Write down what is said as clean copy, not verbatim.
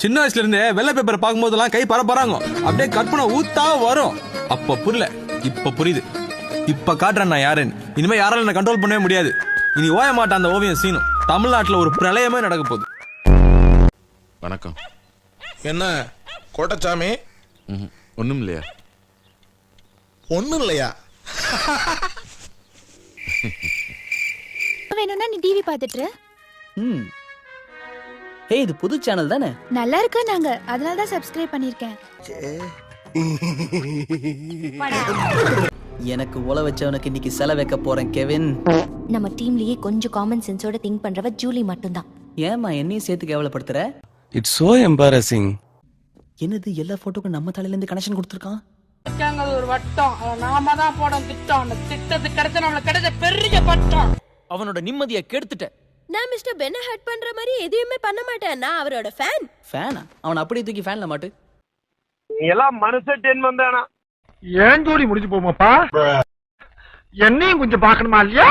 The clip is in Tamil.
சின்ன வயசுல இருந்தே வெள்ளை பேப்பர் பார்க்கும் போதெல்லாம் கை பரப்பறாங்க, அப்படியே கற்பனை ஊத்தா வரும். அப்ப புரியல, இப்ப புரியுது. இப்ப காட்டுறேன் நான் யாருன்னு. இனிமே யாரால என்ன கண்ட்ரோல் பண்ணவே முடியாது. இனி ஓய மாட்டான் அந்த ஓவியம் சீனும். தமிழ்நாட்டுல ஒரு பிரளயமே நடக்க போகுது. வணக்கம். என்ன கோட்டச்சாமி? ஒண்ணும் இல்லையா? ஒண்ணும் இல்லையா? வேணும்னா நீ டிவி பார்த்துட்டு. ஏய், இது புது சேனல் தானே? நல்லா இருக்கு நாங்க அதனால தான் சப்ஸ்கிரைப் பண்ணிருக்கேன். எனக்கு உல வச்சவனுக்கு இன்னைக்கு செல வைக்க போறேன் கெவின். நம்ம டீம்லயே கொஞ்சம் காமன் சென்ஸோட திங்க் பண்றவ ஜூலி மட்டும்தான். ஏமா என்னையும் சேர்த்து கேவலப்படுத்துற? It's so embarrassing. என்னது எல்லா போட்டோக்கும் நம்ம தலையில இருந்து கனெக்ஷன் கொடுத்துருக்கான்? ஒரு வட்டம் நாம தான் போடும் திட்டம். அந்த திட்டத்துக்கு கிடைச்ச நம்மளுக்கு கிடைச்ச பெரிய பட்டம். அவனோட நிம்மதியை கெடுத்துட்ட. நான் மிஸ்டர் பென்ன ஹர்ட் பண்ற மாதிரி எதையுமே பண்ண மாட்டேன். நான் அவரோட ஃபேன். ஃபேனா? அவன் அப்படியே தூக்கி ஃபேன்ல மாட்டு. நீ எல்லாம் மனுஷ டென் வந்தானா ஏன் ஜோடி முடிஞ்சு போமாப்பா? என்னையும் கொஞ்சம் பாக்கணுமா இல்லையா?